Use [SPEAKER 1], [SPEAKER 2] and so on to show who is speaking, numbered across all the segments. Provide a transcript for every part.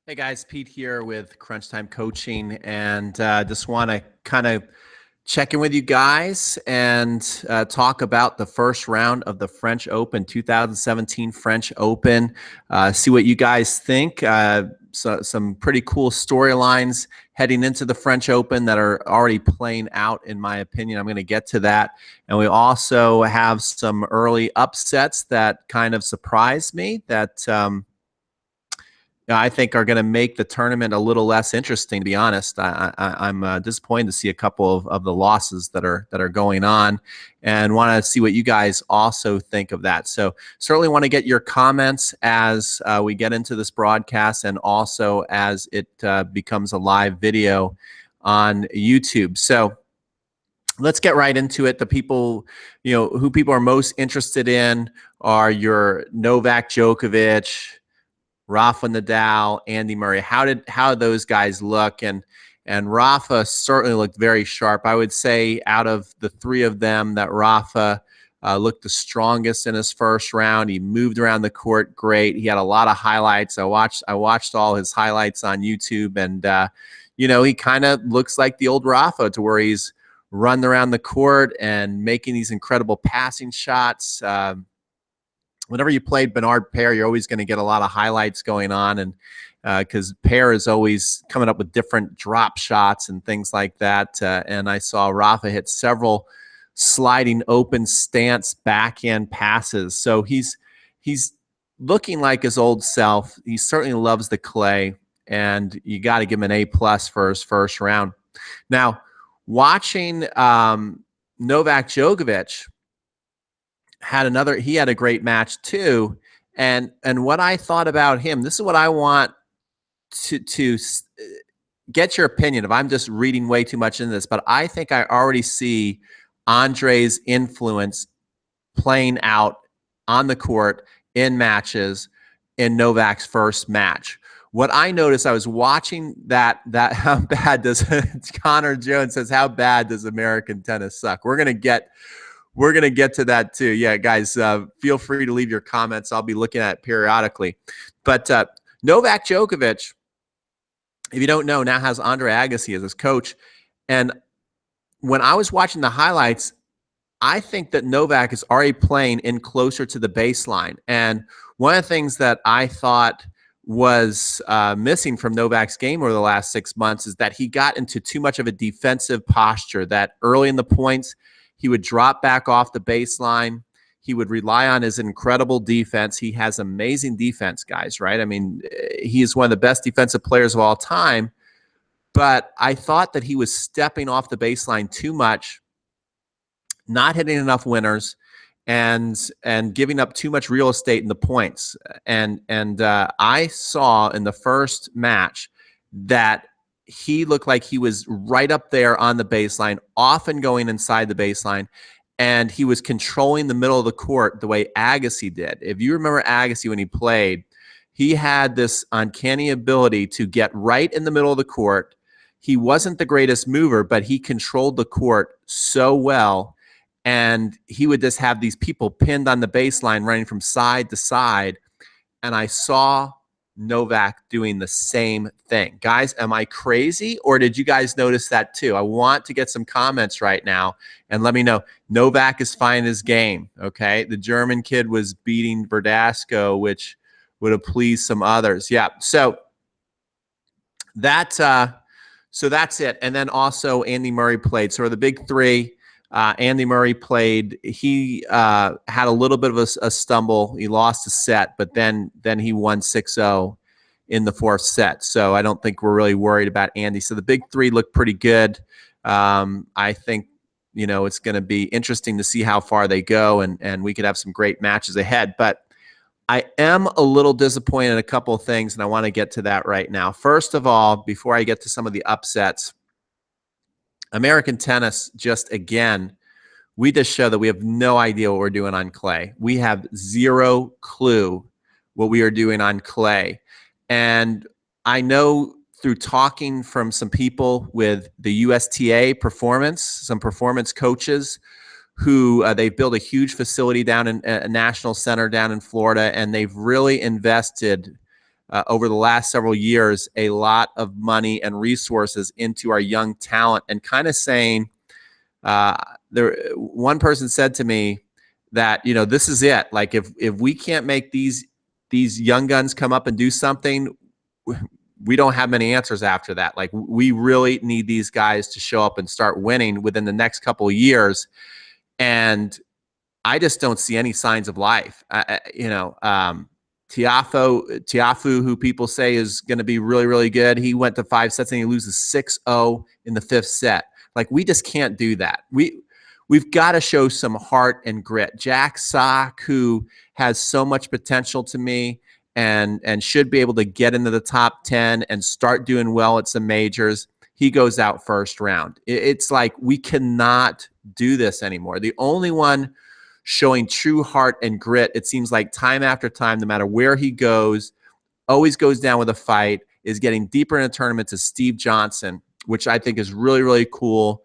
[SPEAKER 1] Hey guys, Pete here with Crunch Time Coaching, and just want to kind of check in with you guys and talk about the first round of the French Open, 2017 French Open. See what you guys think. So some pretty cool storylines heading into the French Open that are already playing out, in my opinion. I'm going to get to that. And we also have some early upsets that kind of surprised me that I think are going to make the tournament a little less interesting, to be honest. I'm disappointed to see a couple of the losses that are going on, and want to see what you guys also think of that. So certainly want to get your comments as we get into this broadcast, and also as it becomes a live video on YouTube. So let's get right into it. The people, who people are most interested in are your Novak Djokovic, Rafa Nadal, Andy Murray. How did those guys look? And Rafa certainly looked very sharp. I would say out of the three of them, that Rafa looked the strongest in his first round. He moved around the court great. He had a lot of highlights. I watched all his highlights on YouTube, and he kind of looks like the old Rafa, to where he's running around the court and making these incredible passing shots. Whenever you played Bernard Paire, you're always going to get a lot of highlights going on, and because Paire is always coming up with different drop shots and things like that. And I saw Rafa hit several sliding open stance backhand passes. So he's looking like his old self. He certainly loves the clay, and you got to give him an A+ for his first round. Now, watching Novak Djokovic, he had a great match too. And what I thought about him, this is what I want to get your opinion of. I'm just reading way too much into this, but I think I already see Andre's influence playing out on the court in matches in Novak's first match. What I noticed, I was watching that how bad does Connor Jones says, how bad does American tennis suck? We're gonna get to that too. Yeah, guys, feel free to leave your comments. I'll be looking at it periodically. But Novak Djokovic, if you don't know, now has Andre Agassi as his coach. And when I was watching the highlights, I think that Novak is already playing in closer to the baseline. And one of the things that I thought was missing from Novak's game over the last 6 months is that he got into too much of a defensive posture, that early in the points, he would drop back off the baseline. He would rely on his incredible defense. He has amazing defense, guys, right? I mean, he is one of the best defensive players of all time. But I thought that he was stepping off the baseline too much, not hitting enough winners, and giving up too much real estate in the points. And I saw in the first match that he looked like he was right up there on the baseline, often going inside the baseline, and he was controlling the middle of the court the way Agassi did. If you remember Agassi when he played, he had this uncanny ability to get right in the middle of the court. He wasn't the greatest mover, but he controlled the court so well, and he would just have these people pinned on the baseline running from side to side, and I saw Novak doing the same thing. Guys, am I crazy, or did you guys notice that too? I want to get some comments right now and let me know. Novak is finding his game, okay? The German kid was beating Verdasco, which would have pleased some others. Yeah, so that's it. And then also Andy Murray played. So the big three. Andy Murray played. He had a little bit of a stumble. He lost a set, but then he won 6-0 in the fourth set. So I don't think we're really worried about Andy. So the big three look pretty good. I think it's going to be interesting to see how far they go, and we could have some great matches ahead. But I am a little disappointed in a couple of things, and I want to get to that right now. First of all, before I get to some of the upsets, American tennis, just again, we just show that we have no idea what we're doing on clay. We have zero clue what we are doing on clay. And I know through talking from some people with the USTA performance, some performance coaches who they've built a huge facility down in a national center down in Florida, and they've really invested over the last several years a lot of money and resources into our young talent, and kind of saying, one person said to me that, this is it. Like if we can't make these young guns come up and do something, we don't have many answers after that. Like we really need these guys to show up and start winning within the next couple of years. And I just don't see any signs of life. Tiafoe, who people say is going to be really, really good. He went to 5 sets and he loses 6-0 in the 5th set. Like we just can't do that. We've got to show some heart and grit. Jack Sock, who has so much potential to me and should be able to get into the top 10 and start doing well at some majors, he goes out first round. It's like we cannot do this anymore. The only one showing true heart and grit, it seems like time after time, no matter where he goes, always goes down with a fight, is getting deeper in a tournament to Steve Johnson, which I think is really, really cool.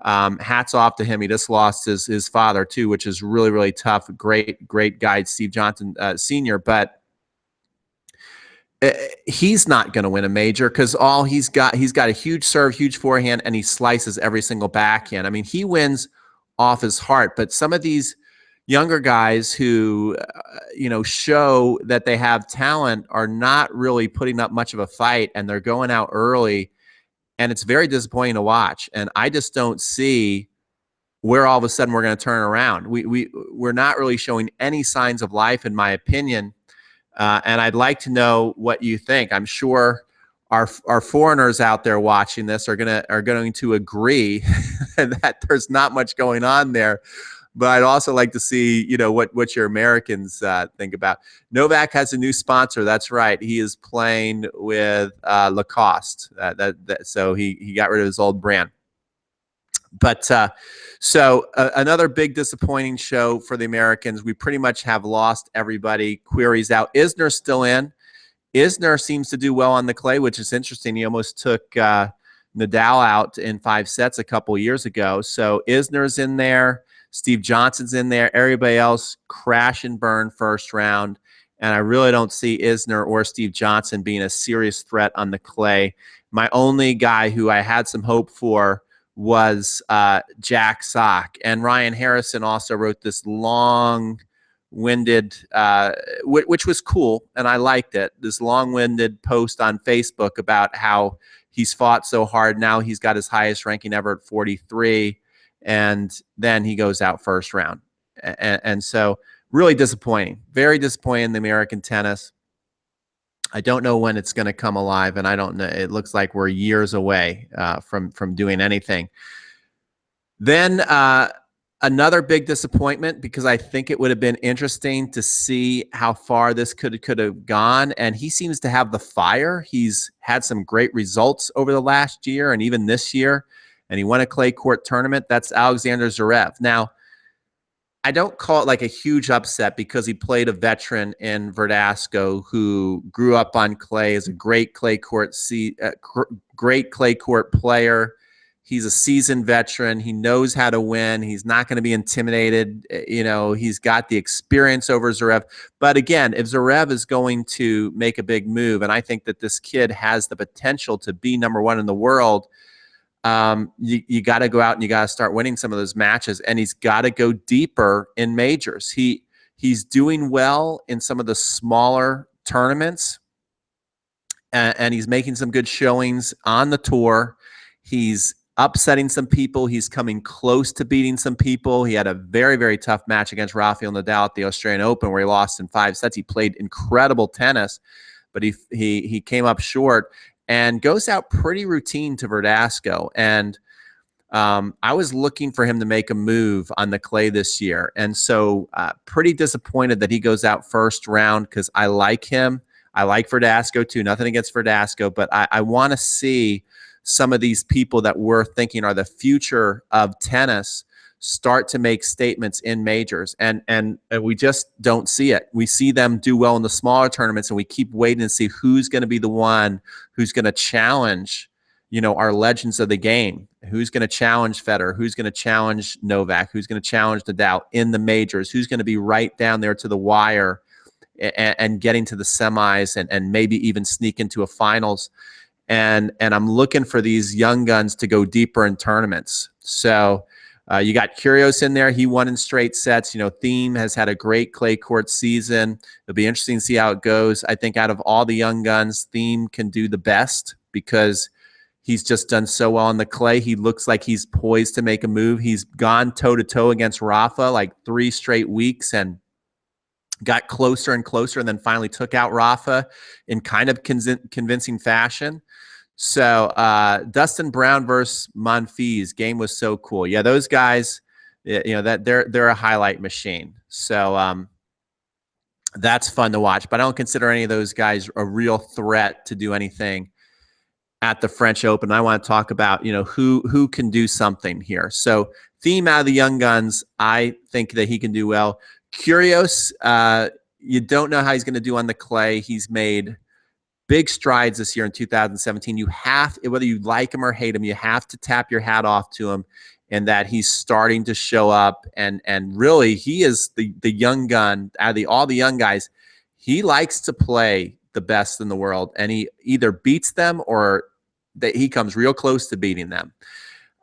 [SPEAKER 1] Hats off to him. He just lost his father too, which is really, really tough. Great guy, Steve Johnson Sr. But he's not going to win a major because he's got a huge serve, huge forehand, and he slices every single backhand. I mean, he wins off his heart. But some of these younger guys who, show that they have talent are not really putting up much of a fight, and they're going out early. And it's very disappointing to watch. And I just don't see where all of a sudden we're going to turn around. We're not really showing any signs of life, in my opinion. And I'd like to know what you think. I'm sure our foreigners out there watching this are going to agree that there's not much going on there. But I'd also like to see, what your Americans think about. Novak has a new sponsor. That's right. He is playing with Lacoste. So he got rid of his old brand. But another big disappointing show for the Americans. We pretty much have lost everybody. Querrey's out. Isner's still in. Isner seems to do well on the clay, which is interesting. He almost took Nadal out in 5 sets a couple years ago. So Isner's in there. Steve Johnson's in there. Everybody else crash and burn first round. And I really don't see Isner or Steve Johnson being a serious threat on the clay. My only guy who I had some hope for was Jack Sock. And Ryan Harrison also wrote this long-winded, which was cool, and I liked it, this long-winded post on Facebook about how he's fought so hard. Now he's got his highest ranking ever at 43, and then he goes out first round. And so really disappointing, very disappointing in the American tennis. I don't know when it's going to come alive, and I don't know. It looks like we're years away from doing anything. Then another big disappointment, because I think it would have been interesting to see how far this could have gone, and he seems to have the fire. He's had some great results over the last year and even this year, and he won a clay court tournament. That's Alexander Zverev. Now, I don't call it like a huge upset because he played a veteran in Verdasco who grew up on clay, is a great clay court player. He's a seasoned veteran. He knows how to win. He's not going to be intimidated. He's got the experience over Zverev. But again, if Zverev is going to make a big move, and I think that this kid has the potential to be #1 in the world, you got to go out and you got to start winning some of those matches, and he's got to go deeper in majors. He's doing well in some of the smaller tournaments, and he's making some good showings on the tour. He's upsetting some people. He's coming close to beating some people. He had a very, very tough match against Rafa Nadal at the Australian Open where he lost in 5 sets. He played incredible tennis, but he came up short. And goes out pretty routine to Verdasco. And I was looking for him to make a move on the clay this year. And so pretty disappointed that he goes out first round because I like him. I like Verdasco too. Nothing against Verdasco. But I want to see some of these people that we're thinking are the future of tennis start to make statements in majors, and we just don't see it. We see them do well in the smaller tournaments, and we keep waiting to see who's going to be the one who's going to challenge, our legends of the game. Who's going to challenge Federer? Who's going to challenge Novak? Who's going to challenge Nadal in the majors? Who's going to be right down there to the wire and getting to the semis and maybe even sneak into a finals. And I'm looking for these young guns to go deeper in tournaments. So you got Kyrgios in there. He won in straight sets. Thiem has had a great clay court season. It'll be interesting to see how it goes. I think out of all the young guns, Thiem can do the best because he's just done so well on the clay. He looks like he's poised to make a move. He's gone toe-to-toe against Rafa like 3 straight weeks and got closer and closer and then finally took out Rafa in kind of convincing fashion. So Dustin Brown versus Monfils game was so cool. Yeah, those guys, that they're a highlight machine. So that's fun to watch. But I don't consider any of those guys a real threat to do anything at the French Open. I want to talk about who can do something here. So Thiem out of the young guns, I think that he can do well. Kyrgios, you don't know how he's going to do on the clay. He's made big strides this year in 2017. You have, whether you like him or hate him, you have to tap your hat off to him, and that he's starting to show up. And really, he is the young gun out of all the young guys. He likes to play the best in the world, and he either beats them or that he comes real close to beating them.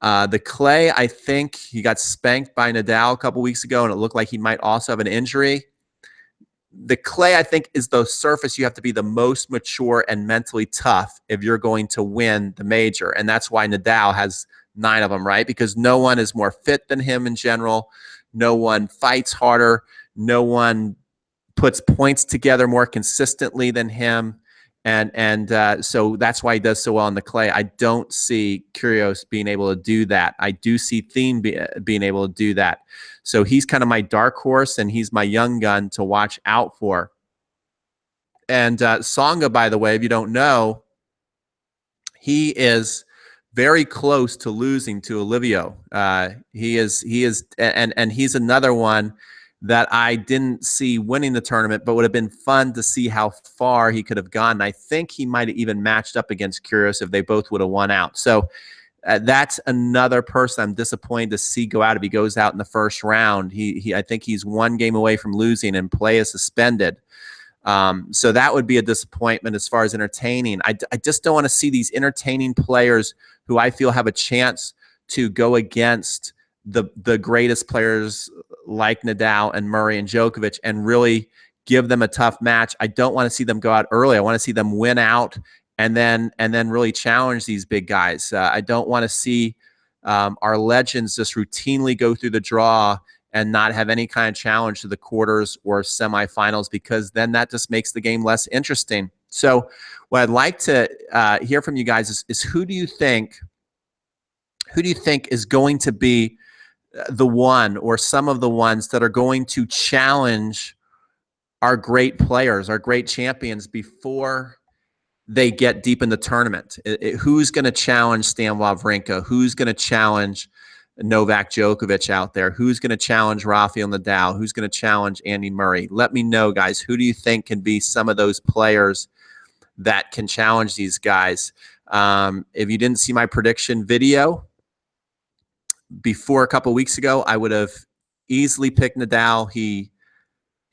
[SPEAKER 1] The clay, I think he got spanked by Nadal a couple weeks ago, and it looked like he might also have an injury. The clay, I think, is the surface you have to be the most mature and mentally tough if you're going to win the major. And that's why Nadal has 9 of them, right? Because no one is more fit than him in general. No one fights harder. No one puts points together more consistently than him. And so that's why he does so well on the clay. I don't see Kyrgios being able to do that. I do see Thiem being able to do that. So he's kind of my dark horse, and he's my young gun to watch out for. And Tsonga, by the way, if you don't know, he is very close to losing to Olivio. He is, and he's another one that I didn't see winning the tournament, but would have been fun to see how far he could have gone. And I think he might have even matched up against Kyrgios if they both would have won out. So that's another person I'm disappointed to see go out if he goes out in the first round. I think he's 1 game away from losing, and play is suspended. So that would be a disappointment as far as entertaining. I just don't want to see these entertaining players who I feel have a chance to go against the greatest players like Nadal and Murray and Djokovic and really give them a tough match. I don't want to see them go out early. I want to see them win out and then really challenge these big guys. I don't want to see our legends just routinely go through the draw and not have any kind of challenge to the quarters or semifinals, because then that just makes the game less interesting. So what I'd like to hear from you guys is who do you think is going to be the one or some of the ones that are going to challenge our great players, our great champions before they get deep in the tournament? Who's going to challenge Stan Wawrinka? Who's going to challenge Novak Djokovic out there? Who's going to challenge Rafael Nadal? Who's going to challenge Andy Murray? Let me know, guys. Who do you think can be some of those players that can challenge these guys? If you didn't see my prediction video before a couple weeks ago, I would have easily picked Nadal. He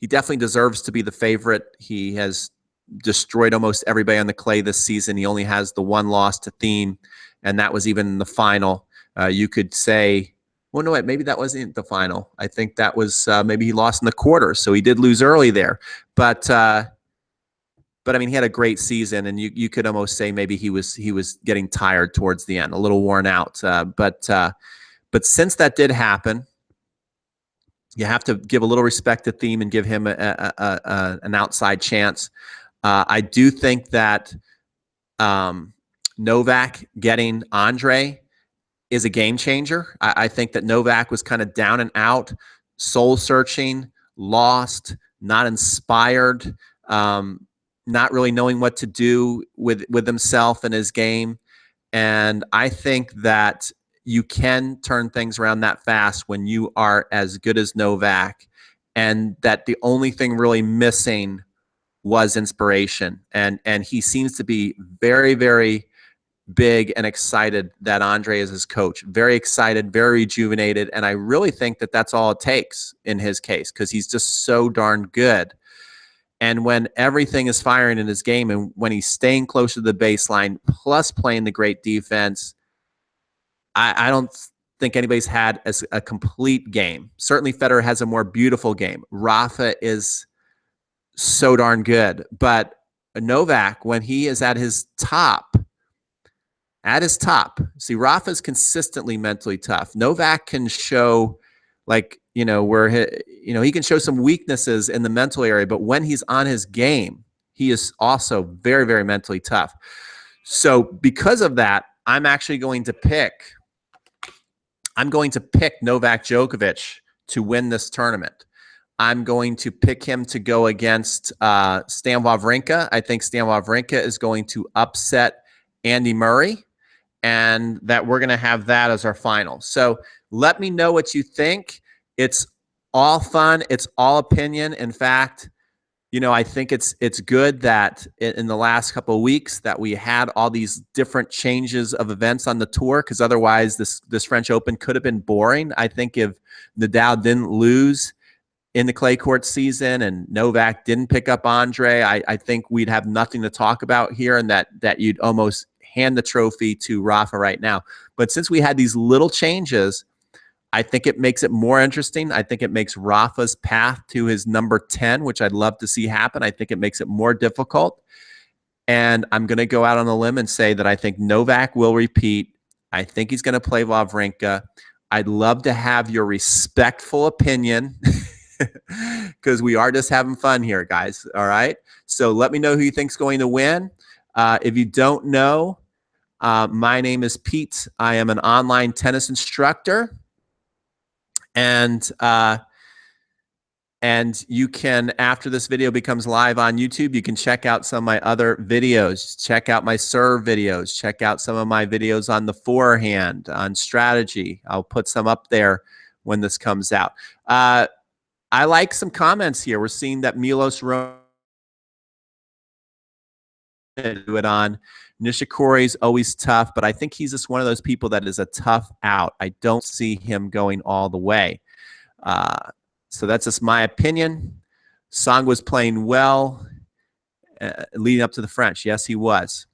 [SPEAKER 1] definitely deserves to be the favorite. He has destroyed almost everybody on the clay this season. He only has the 1 loss to Thiem, and that was even in the final. You could say, well, no, wait, maybe that wasn't the final. I think that was maybe he lost in the quarters, so he did lose early there. But I mean, he had a great season, and you could almost say maybe he was getting tired towards the end, a little worn out. But since that did happen, you have to give a little respect to Thiem and give him an outside chance. I do think that Novak getting Andre is a game changer. I think that Novak was kind of down and out, soul searching, lost, not inspired, not really knowing what to do with himself and his game. And I think that you can turn things around that fast when you are as good as Novak, and that the only thing really missing was inspiration. And he seems to be very, very big and excited that Andre is his coach. Very excited, very rejuvenated. And I really think that that's all it takes in his case, because he's just so darn good. And when everything is firing in his game and when he's staying close to the baseline, plus playing the great defense, I don't think anybody's had a complete game. Certainly Federer has a more beautiful game. Rafa is so darn good. But Novak, when he is at his top, see, Rafa's consistently mentally tough. Novak can show, like, where he can show some weaknesses in the mental area, but when he's on his game, he is also very, very mentally tough. So because of that, I'm going to pick Novak Djokovic to win this tournament. I'm going to pick him to go against Stan Wawrinka. I think Stan Wawrinka is going to upset Andy Murray, and that we're going to have that as our final. So let me know what you think. It's all fun. It's all opinion. In fact, I think it's good that in the last couple of weeks that we had all these different changes of events on the tour, because otherwise this French Open could have been boring. I think if Nadal didn't lose in the clay court season and Novak didn't pick up Andre, I think we'd have nothing to talk about here, and that you'd almost hand the trophy to Rafa right now. But since we had these little changes, I think it makes it more interesting. I think it makes Rafa's path to his number 10, which I'd love to see happen. I think it makes it more difficult. And I'm going to go out on a limb and say that I think Novak will repeat. I think he's going to play Wawrinka. I'd love to have your respectful opinion because we are just having fun here, guys. All right. So let me know who you think's going to win. If you don't know, my name is Pete. I am an online tennis instructor. And you can, after this video becomes live on YouTube, you can check out some of my other videos. Check out my serve videos. Check out some of my videos on the forehand, on strategy. I'll put some up there when this comes out. I like some comments here. We're seeing that Milos Roman do it on. Nishikori's always tough, but I think he's just one of those people that is a tough out. I don't see him going all the way. So that's just my opinion. Tsonga was playing well leading up to the French. Yes, he was.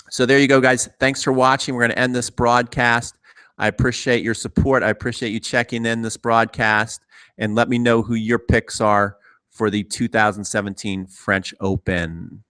[SPEAKER 1] So there you go, guys. Thanks for watching. We're going to end this broadcast. I appreciate your support. I appreciate you checking in this broadcast, and let me know who your picks are for the 2017 French Open.